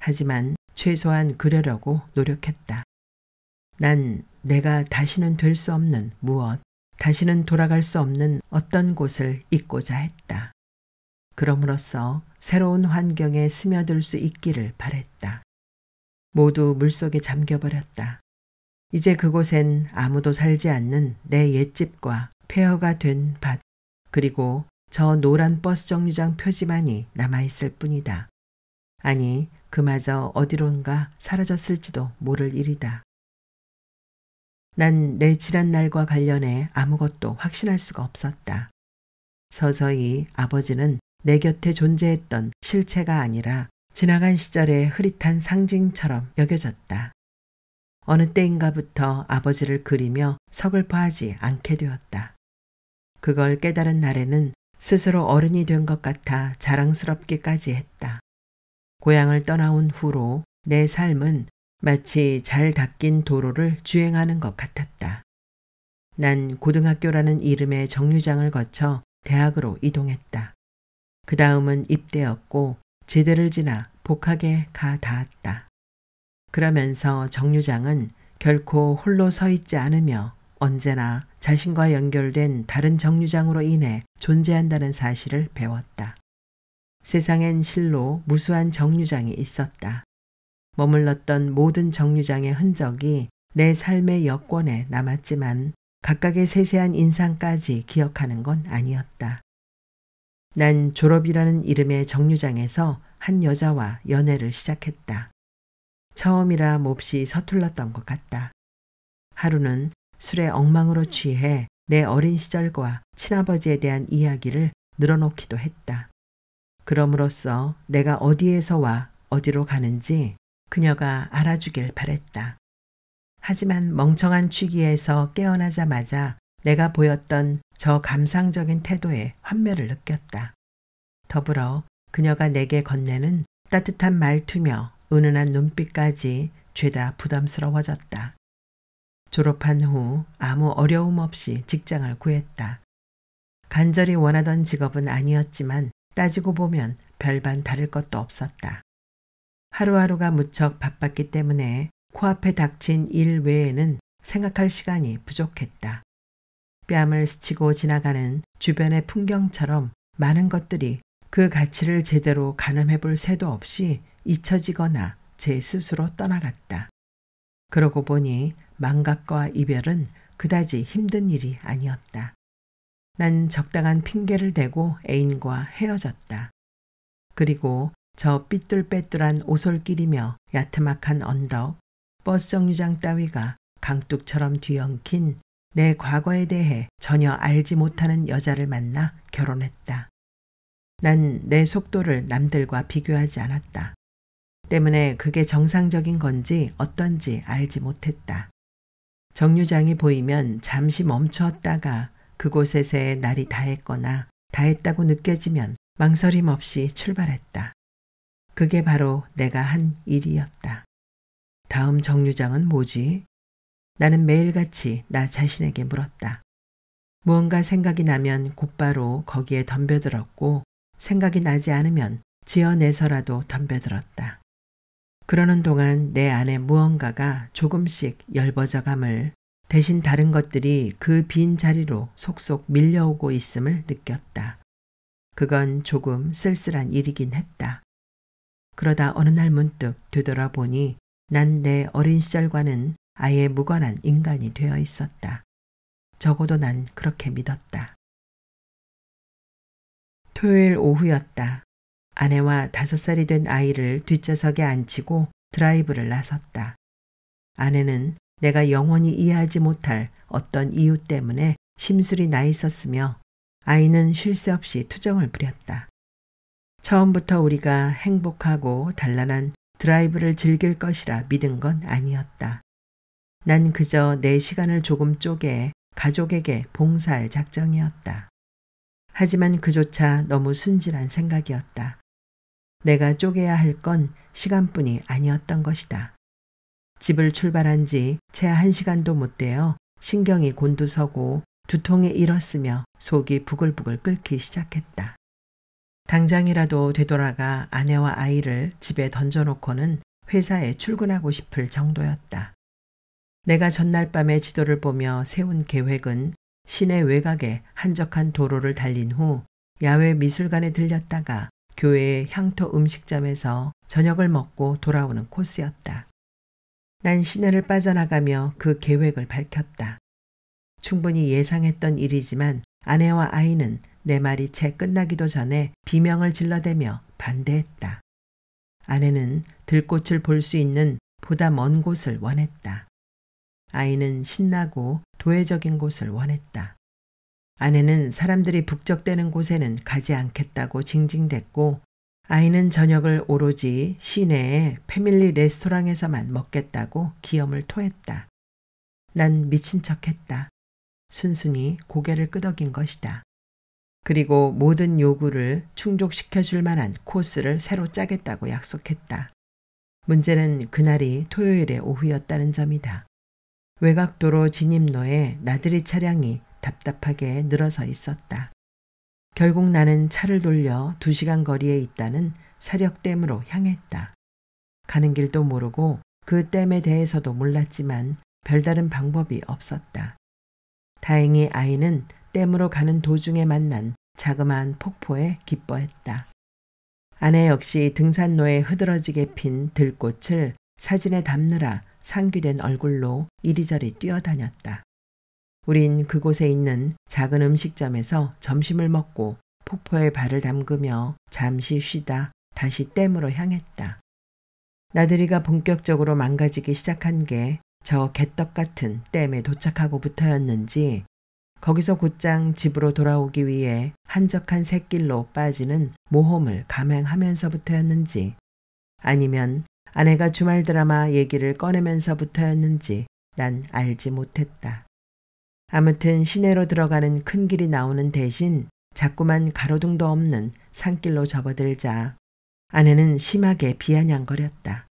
하지만 최소한 그러려고 노력했다. 난 내가 다시는 될 수 없는 무엇, 다시는 돌아갈 수 없는 어떤 곳을 잊고자 했다. 그럼으로써 새로운 환경에 스며들 수 있기를 바랬다. 모두 물속에 잠겨버렸다. 이제 그곳엔 아무도 살지 않는 내 옛집과 폐허가 된 밭, 그리고 저 노란 버스 정류장 표지만이 남아있을 뿐이다. 아니, 그마저 어디론가 사라졌을지도 모를 일이다. 난 내 지난 날과 관련해 아무것도 확신할 수가 없었다. 서서히 아버지는 내 곁에 존재했던 실체가 아니라 지나간 시절의 흐릿한 상징처럼 여겨졌다. 어느 때인가부터 아버지를 그리며 서글퍼하지 않게 되었다. 그걸 깨달은 날에는 스스로 어른이 된 것 같아 자랑스럽기까지 했다. 고향을 떠나온 후로 내 삶은 마치 잘 닦인 도로를 주행하는 것 같았다. 난 고등학교라는 이름의 정류장을 거쳐 대학으로 이동했다. 그 다음은 입대였고 제대를 지나 복학에 가 닿았다. 그러면서 정류장은 결코 홀로 서 있지 않으며 언제나 자신과 연결된 다른 정류장으로 인해 존재한다는 사실을 배웠다. 세상엔 실로 무수한 정류장이 있었다. 머물렀던 모든 정류장의 흔적이 내 삶의 여권에 남았지만 각각의 세세한 인상까지 기억하는 건 아니었다. 난 졸업이라는 이름의 정류장에서 한 여자와 연애를 시작했다. 처음이라 몹시 서툴렀던 것 같다. 하루는 술에 엉망으로 취해 내 어린 시절과 친아버지에 대한 이야기를 늘어놓기도 했다. 그럼으로써 내가 어디에서 와 어디로 가는지 그녀가 알아주길 바랬다. 하지만 멍청한 취기에서 깨어나자마자 내가 보였던 저 감상적인 태도에 환멸을 느꼈다. 더불어 그녀가 내게 건네는 따뜻한 말투며 은은한 눈빛까지 죄다 부담스러워졌다. 졸업한 후 아무 어려움 없이 직장을 구했다. 간절히 원하던 직업은 아니었지만 따지고 보면 별반 다를 것도 없었다. 하루하루가 무척 바빴기 때문에 코앞에 닥친 일 외에는 생각할 시간이 부족했다. 뺨을 스치고 지나가는 주변의 풍경처럼 많은 것들이 그 가치를 제대로 가늠해 볼 새도 없이 잊혀지거나 제 스스로 떠나갔다. 그러고 보니 망각과 이별은 그다지 힘든 일이 아니었다. 난 적당한 핑계를 대고 애인과 헤어졌다. 그리고 저 삐뚤빼뚤한 오솔길이며 야트막한 언덕, 버스 정류장 따위가 강둑처럼 뒤엉킨 내 과거에 대해 전혀 알지 못하는 여자를 만나 결혼했다. 난 내 속도를 남들과 비교하지 않았다. 때문에 그게 정상적인 건지 어떤지 알지 못했다. 정류장이 보이면 잠시 멈추었다가 그곳에서의 날이 다했거나 다했다고 느껴지면 망설임 없이 출발했다. 그게 바로 내가 한 일이었다. 다음 정류장은 뭐지? 나는 매일같이 나 자신에게 물었다. 무언가 생각이 나면 곧바로 거기에 덤벼들었고 생각이 나지 않으면 지어내서라도 덤벼들었다. 그러는 동안 내 안에 무언가가 조금씩 엷어져감을 대신 다른 것들이 그 빈 자리로 속속 밀려오고 있음을 느꼈다. 그건 조금 쓸쓸한 일이긴 했다. 그러다 어느 날 문득 되돌아보니 난 내 어린 시절과는 아예 무관한 인간이 되어 있었다. 적어도 난 그렇게 믿었다. 토요일 오후였다. 아내와 5살이 된 아이를 뒷좌석에 앉히고 드라이브를 나섰다. 아내는 내가 영원히 이해하지 못할 어떤 이유 때문에 심술이 나 있었으며 아이는 쉴 새 없이 투정을 부렸다. 처음부터 우리가 행복하고 단란한 드라이브를 즐길 것이라 믿은 건 아니었다. 난 그저 내 시간을 조금 쪼개 가족에게 봉사할 작정이었다. 하지만 그조차 너무 순진한 생각이었다. 내가 쪼개야 할 건 시간뿐이 아니었던 것이다. 집을 출발한 지 채 1시간도 못 되어 신경이 곤두서고 두통에 일었으며 속이 부글부글 끓기 시작했다. 당장이라도 되돌아가 아내와 아이를 집에 던져놓고는 회사에 출근하고 싶을 정도였다. 내가 전날 밤에 지도를 보며 세운 계획은 시내 외곽의 한적한 도로를 달린 후 야외 미술관에 들렸다가 교회의 향토 음식점에서 저녁을 먹고 돌아오는 코스였다. 난 시내를 빠져나가며 그 계획을 밝혔다. 충분히 예상했던 일이지만 아내와 아이는 내 말이 채 끝나기도 전에 비명을 질러대며 반대했다. 아내는 들꽃을 볼 수 있는 보다 먼 곳을 원했다. 아이는 신나고 도회적인 곳을 원했다. 아내는 사람들이 북적대는 곳에는 가지 않겠다고 징징댔고 아이는 저녁을 오로지 시내의 패밀리 레스토랑에서만 먹겠다고 기염을 토했다. 난 미친 척했다. 순순히 고개를 끄덕인 것이다. 그리고 모든 요구를 충족시켜줄 만한 코스를 새로 짜겠다고 약속했다. 문제는 그날이 토요일의 오후였다는 점이다. 외곽도로 진입로에 나들이 차량이 답답하게 늘어서 있었다. 결국 나는 차를 돌려 2시간 거리에 있다는 사력댐으로 향했다. 가는 길도 모르고 그 댐에 대해서도 몰랐지만 별다른 방법이 없었다. 다행히 아이는 댐으로 가는 도중에 만난 자그마한 폭포에 기뻐했다. 아내 역시 등산로에 흐드러지게 핀 들꽃을 사진에 담느라 상기된 얼굴로 이리저리 뛰어다녔다. 우린 그곳에 있는 작은 음식점에서 점심을 먹고 폭포에 발을 담그며 잠시 쉬다 다시 댐으로 향했다. 나들이가 본격적으로 망가지기 시작한 게 저 개떡 같은 댐에 도착하고부터였는지 거기서 곧장 집으로 돌아오기 위해 한적한 샛길로 빠지는 모험을 감행하면서부터였는지 아니면 아내가 주말 드라마 얘기를 꺼내면서부터였는지 난 알지 못했다. 아무튼 시내로 들어가는 큰 길이 나오는 대신 자꾸만 가로등도 없는 산길로 접어들자 아내는 심하게 비아냥거렸다.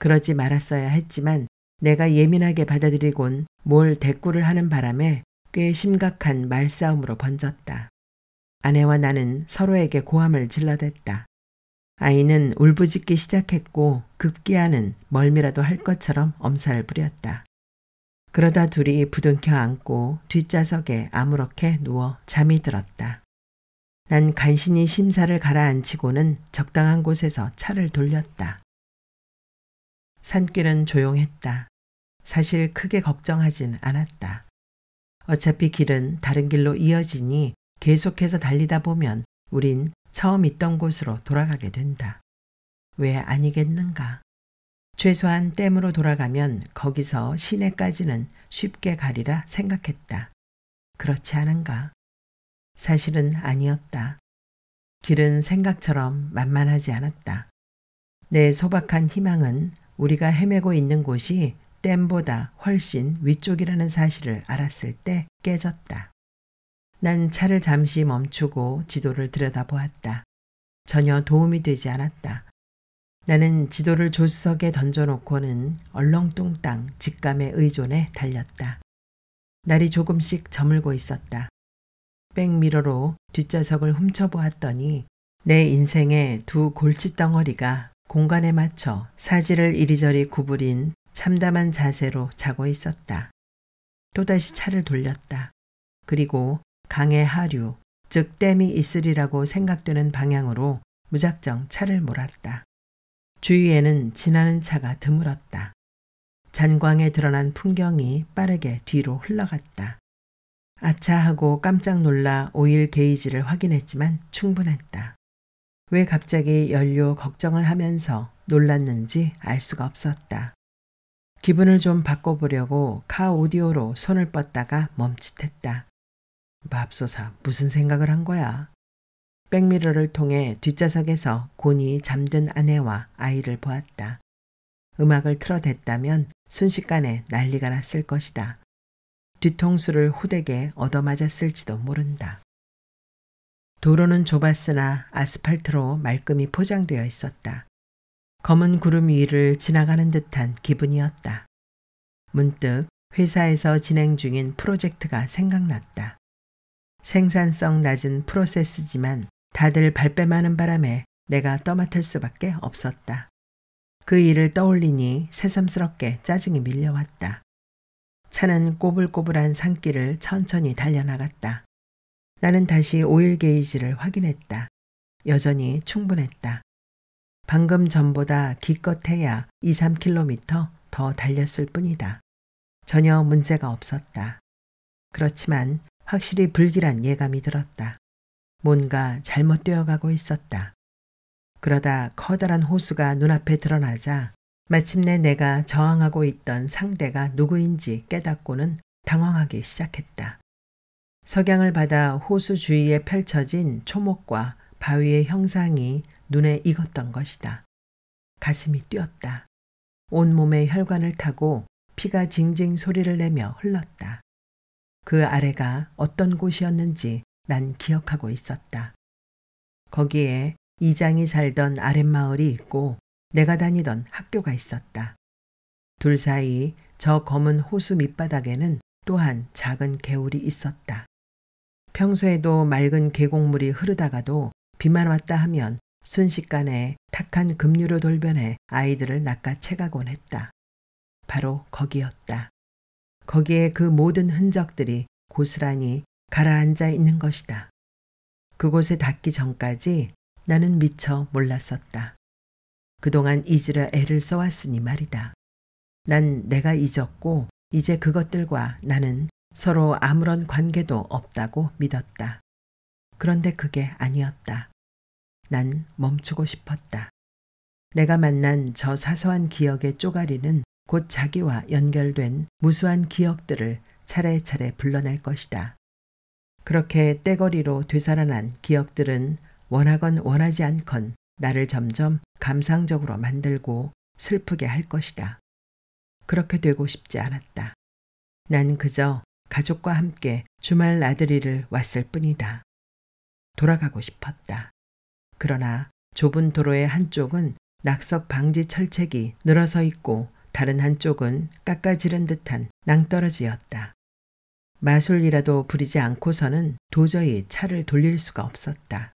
그러지 말았어야 했지만 내가 예민하게 받아들이곤 뭘 대꾸를 하는 바람에 꽤 심각한 말싸움으로 번졌다. 아내와 나는 서로에게 고함을 질러댔다. 아이는 울부짖기 시작했고 급기야는 멀미라도 할 것처럼 엄살을 부렸다. 그러다 둘이 부둥켜 안고 뒷좌석에 아무렇게 누워 잠이 들었다. 난 간신히 심사를 가라앉히고는 적당한 곳에서 차를 돌렸다. 산길은 조용했다. 사실 크게 걱정하진 않았다. 어차피 길은 다른 길로 이어지니 계속해서 달리다 보면 우린 처음 있던 곳으로 돌아가게 된다. 왜 아니겠는가? 최소한 댐으로 돌아가면 거기서 시내까지는 쉽게 가리라 생각했다. 그렇지 않은가? 사실은 아니었다. 길은 생각처럼 만만하지 않았다. 내 소박한 희망은 우리가 헤매고 있는 곳이 댐보다 훨씬 위쪽이라는 사실을 알았을 때 깨졌다. 난 차를 잠시 멈추고 지도를 들여다보았다. 전혀 도움이 되지 않았다. 나는 지도를 조수석에 던져놓고는 얼렁뚱땅 직감에 의존해 달렸다. 날이 조금씩 저물고 있었다. 백미러로 뒷좌석을 훔쳐보았더니 내 인생의 두 골칫덩어리가 공간에 맞춰 사지를 이리저리 구부린 참담한 자세로 자고 있었다. 또다시 차를 돌렸다. 그리고 강의 하류, 즉 댐이 있으리라고 생각되는 방향으로 무작정 차를 몰았다. 주위에는 지나는 차가 드물었다. 잔광에 드러난 풍경이 빠르게 뒤로 흘러갔다. 아차 하고 깜짝 놀라 오일 게이지를 확인했지만 충분했다. 왜 갑자기 연료 걱정을 하면서 놀랐는지 알 수가 없었다. 기분을 좀 바꿔보려고 카 오디오로 손을 뻗다가 멈칫했다. 맙소사, 무슨 생각을 한 거야? 백미러를 통해 뒷좌석에서 곤히 잠든 아내와 아이를 보았다. 음악을 틀어댔다면 순식간에 난리가 났을 것이다. 뒤통수를 후되게 얻어맞았을지도 모른다. 도로는 좁았으나 아스팔트로 말끔히 포장되어 있었다. 검은 구름 위를 지나가는 듯한 기분이었다. 문득 회사에서 진행 중인 프로젝트가 생각났다. 생산성 낮은 프로세스지만 다들 발뺌하는 바람에 내가 떠맡을 수밖에 없었다. 그 일을 떠올리니 새삼스럽게 짜증이 밀려왔다. 차는 꼬불꼬불한 산길을 천천히 달려나갔다. 나는 다시 오일 게이지를 확인했다. 여전히 충분했다. 방금 전보다 기껏해야 2, 3km 더 달렸을 뿐이다. 전혀 문제가 없었다. 그렇지만 확실히 불길한 예감이 들었다. 뭔가 잘못되어 가고 있었다. 그러다 커다란 호수가 눈앞에 드러나자 마침내 내가 저항하고 있던 상대가 누구인지 깨닫고는 당황하기 시작했다. 석양을 받아 호수 주위에 펼쳐진 초목과 바위의 형상이 눈에 익었던 것이다. 가슴이 뛰었다. 온몸에 혈관을 타고 피가 징징 소리를 내며 흘렀다. 그 아래가 어떤 곳이었는지 난 기억하고 있었다. 거기에 이장이 살던 아랫마을이 있고 내가 다니던 학교가 있었다. 둘 사이 저 검은 호수 밑바닥에는 또한 작은 개울이 있었다. 평소에도 맑은 계곡물이 흐르다가도 비만 왔다 하면 순식간에 탁한 급류로 돌변해 아이들을 낚아채가곤 했다. 바로 거기였다. 거기에 그 모든 흔적들이 고스란히 가라앉아 있는 것이다. 그곳에 닿기 전까지 나는 미처 몰랐었다. 그동안 잊으려 애를 써왔으니 말이다. 난 내가 잊었고 이제 그것들과 나는 서로 아무런 관계도 없다고 믿었다. 그런데 그게 아니었다. 난 멈추고 싶었다. 내가 만난 저 사소한 기억의 쪼가리는 곧 자기와 연결된 무수한 기억들을 차례차례 불러낼 것이다. 그렇게 떼거리로 되살아난 기억들은 원하건 원하지 않건 나를 점점 감상적으로 만들고 슬프게 할 것이다. 그렇게 되고 싶지 않았다. 난 그저 가족과 함께 주말 나들이를 왔을 뿐이다. 돌아가고 싶었다. 그러나 좁은 도로의 한쪽은 낙석 방지 철책이 늘어서 있고 다른 한쪽은 깎아지른 듯한 낭떠러지였다. 마술이라도 부리지 않고서는 도저히 차를 돌릴 수가 없었다.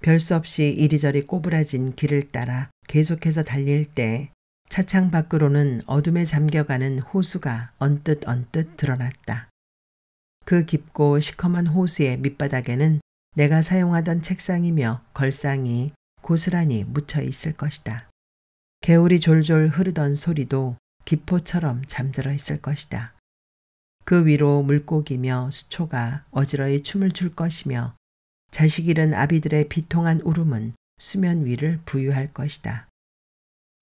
별 수 없이 이리저리 꼬부라진 길을 따라 계속해서 달릴 때 차창 밖으로는 어둠에 잠겨가는 호수가 언뜻 드러났다. 그 깊고 시커먼 호수의 밑바닥에는 내가 사용하던 책상이며 걸상이 고스란히 묻혀 있을 것이다. 개울이 졸졸 흐르던 소리도 기포처럼 잠들어 있을 것이다. 그 위로 물고기며 수초가 어지러이 춤을 출 것이며 자식 잃은 아비들의 비통한 울음은 수면 위를 부유할 것이다.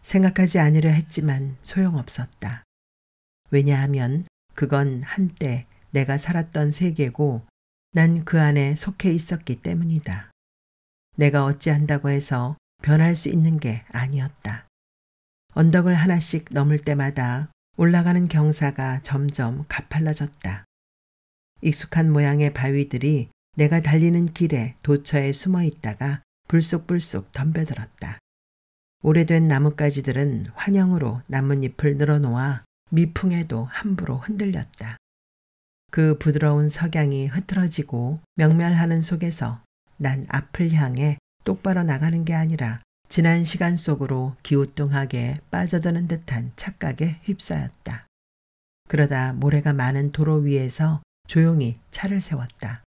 생각하지 않으려 했지만 소용없었다. 왜냐하면 그건 한때 내가 살았던 세계고 난 그 안에 속해 있었기 때문이다. 내가 어찌한다고 해서 변할 수 있는 게 아니었다. 언덕을 하나씩 넘을 때마다 올라가는 경사가 점점 가팔라졌다. 익숙한 모양의 바위들이 내가 달리는 길에 도처에 숨어 있다가 불쑥불쑥 덤벼들었다. 오래된 나뭇가지들은 환영으로 나뭇잎을 늘어놓아 미풍에도 함부로 흔들렸다. 그 부드러운 석양이 흐트러지고 명멸하는 속에서 난 앞을 향해 똑바로 나가는 게 아니라 지난 시간 속으로 기우뚱하게 빠져드는 듯한 착각에 휩싸였다. 그러다 모래가 많은 도로 위에서 조용히 차를 세웠다.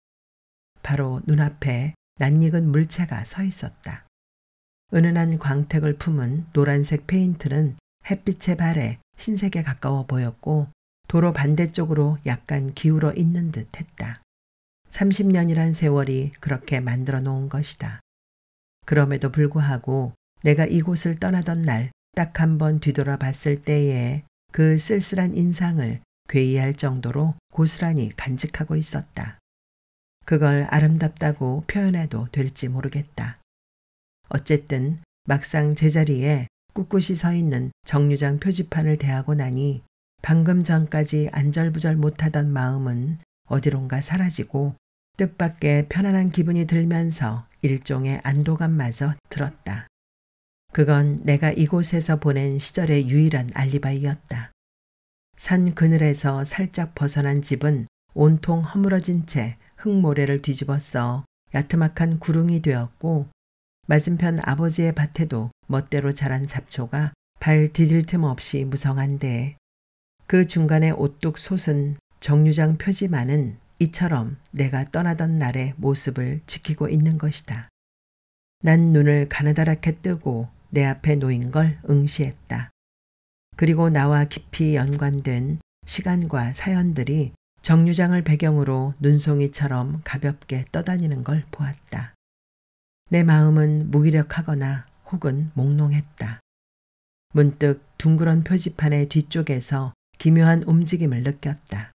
바로 눈앞에 낯익은 물체가 서 있었다. 은은한 광택을 품은 노란색 페인트는 햇빛에 발해 흰색에 가까워 보였고 도로 반대쪽으로 약간 기울어 있는 듯 했다. 30년이란 세월이 그렇게 만들어 놓은 것이다. 그럼에도 불구하고 내가 이곳을 떠나던 날 딱 한 번 뒤돌아 봤을 때에 그 쓸쓸한 인상을 괴이할 정도로 고스란히 간직하고 있었다. 그걸 아름답다고 표현해도 될지 모르겠다. 어쨌든 막상 제자리에 꿋꿋이 서 있는 정류장 표지판을 대하고 나니 방금 전까지 안절부절 못하던 마음은 어디론가 사라지고 뜻밖의 편안한 기분이 들면서 일종의 안도감마저 들었다. 그건 내가 이곳에서 보낸 시절의 유일한 알리바이였다. 산 그늘에서 살짝 벗어난 집은 온통 허물어진 채 흙모래를 뒤집어써 야트막한 구릉이 되었고 맞은편 아버지의 밭에도 멋대로 자란 잡초가 발 디딜 틈 없이 무성한데 그 중간에 오뚝 솟은 정류장 표지만은 이처럼 내가 떠나던 날의 모습을 지키고 있는 것이다. 난 눈을 가느다랗게 뜨고 내 앞에 놓인 걸 응시했다. 그리고 나와 깊이 연관된 시간과 사연들이 정류장을 배경으로 눈송이처럼 가볍게 떠다니는 걸 보았다. 내 마음은 무기력하거나 혹은 몽롱했다. 문득 둥그런 표지판의 뒤쪽에서 기묘한 움직임을 느꼈다.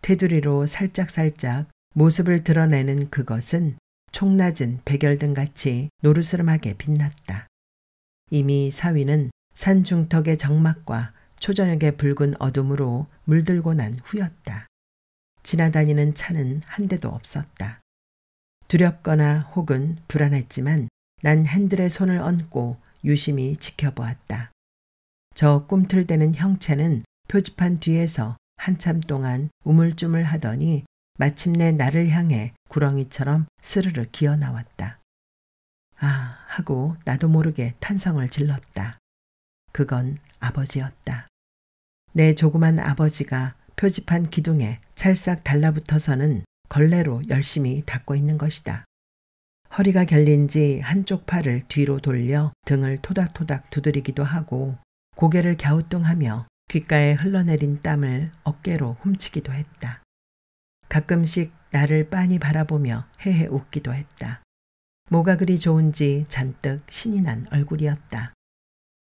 테두리로 살짝살짝 모습을 드러내는 그것은 촉낮은 백열등같이 노르스름하게 빛났다. 이미 사위는 산 중턱의 적막과 초저녁의 붉은 어둠으로 물들고 난 후였다. 지나다니는 차는 한 대도 없었다. 두렵거나 혹은 불안했지만 난 핸들에 손을 얹고 유심히 지켜보았다. 저 꿈틀대는 형체는 표지판 뒤에서 한참 동안 우물쭈물 하더니 마침내 나를 향해 구렁이처럼 스르르 기어 나왔다. 아 하고 나도 모르게 탄성을 질렀다. 그건 아버지였다. 내 조그만 아버지가 표지판 기둥에 찰싹 달라붙어서는 걸레로 열심히 닦고 있는 것이다. 허리가 결린 지 한쪽 팔을 뒤로 돌려 등을 토닥토닥 두드리기도 하고 고개를 갸우뚱하며 귓가에 흘러내린 땀을 어깨로 훔치기도 했다. 가끔씩 나를 빤히 바라보며 헤헤 웃기도 했다. 뭐가 그리 좋은지 잔뜩 신이 난 얼굴이었다.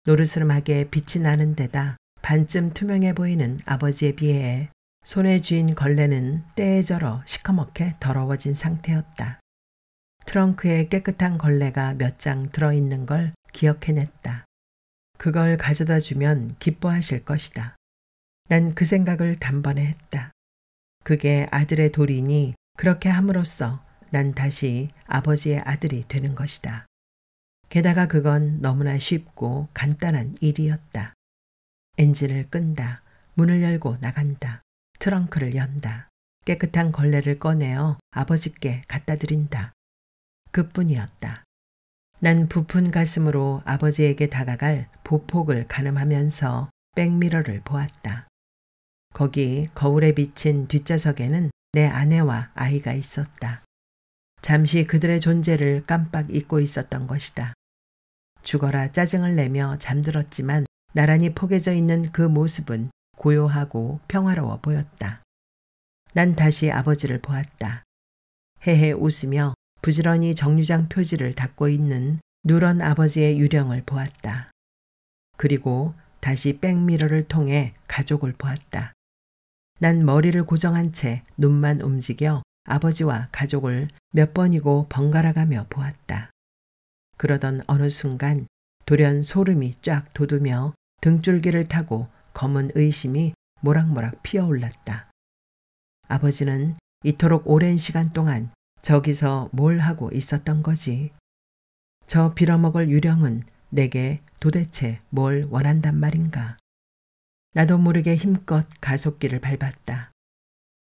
노르스름하게 빛이 나는 데다 반쯤 투명해 보이는 아버지에 비해 손에 쥐인 걸레는 때에 절어 시커멓게 더러워진 상태였다. 트렁크에 깨끗한 걸레가 몇 장 들어있는 걸 기억해냈다. 그걸 가져다 주면 기뻐하실 것이다. 난 그 생각을 단번에 했다. 그게 아들의 도리니 그렇게 함으로써 난 다시 아버지의 아들이 되는 것이다. 게다가 그건 너무나 쉽고 간단한 일이었다. 엔진을 끈다. 문을 열고 나간다. 트렁크를 연다. 깨끗한 걸레를 꺼내어 아버지께 갖다 드린다. 그뿐이었다. 난 부푼 가슴으로 아버지에게 다가갈 보폭을 가늠하면서 백미러를 보았다. 거기 거울에 비친 뒷좌석에는 내 아내와 아이가 있었다. 잠시 그들의 존재를 깜빡 잊고 있었던 것이다. 죽어라 짜증을 내며 잠들었지만 나란히 포개져 있는 그 모습은 고요하고 평화로워 보였다. 난 다시 아버지를 보았다. 헤헤 웃으며 부지런히 정류장 표지를 닦고 있는 누런 아버지의 유령을 보았다. 그리고 다시 백미러를 통해 가족을 보았다. 난 머리를 고정한 채 눈만 움직여 아버지와 가족을 몇 번이고 번갈아가며 보았다. 그러던 어느 순간 돌연 소름이 쫙 돋으며 등줄기를 타고 검은 의심이 모락모락 피어올랐다. 아버지는 이토록 오랜 시간 동안 저기서 뭘 하고 있었던 거지? 저 빌어먹을 유령은 내게 도대체 뭘 원한단 말인가? 나도 모르게 힘껏 가속기를 밟았다.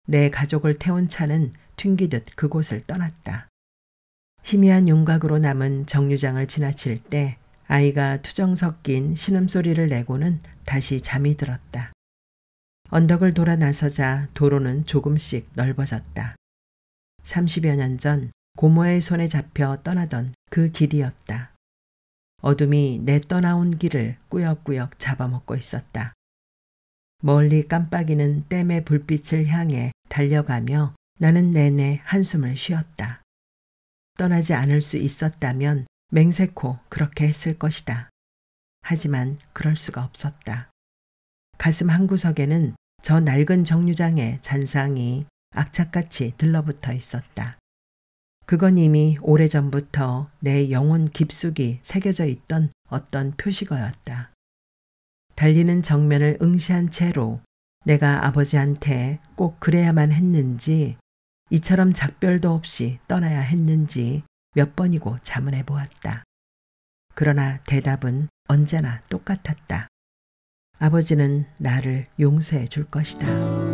내 가족을 태운 차는 튕기듯 그곳을 떠났다. 희미한 윤곽으로 남은 정류장을 지나칠 때 아이가 투정 섞인 신음소리를 내고는 다시 잠이 들었다. 언덕을 돌아 나서자 도로는 조금씩 넓어졌다. 30여 년 전 고모의 손에 잡혀 떠나던 그 길이었다. 어둠이 내 떠나온 길을 꾸역꾸역 잡아먹고 있었다. 멀리 깜빡이는 댐의 불빛을 향해 달려가며 나는 내내 한숨을 쉬었다. 떠나지 않을 수 있었다면 맹세코 그렇게 했을 것이다. 하지만 그럴 수가 없었다. 가슴 한구석에는 저 낡은 정류장의 잔상이 악착같이 들러붙어 있었다. 그건 이미 오래전부터 내 영혼 깊숙이 새겨져 있던 어떤 표식어였다. 달리는 정면을 응시한 채로 내가 아버지한테 꼭 그래야만 했는지, 이처럼 작별도 없이 떠나야 했는지 몇 번이고 자문해 보았다. 그러나 대답은 언제나 똑같았다. 아버지는 나를 용서해 줄 것이다.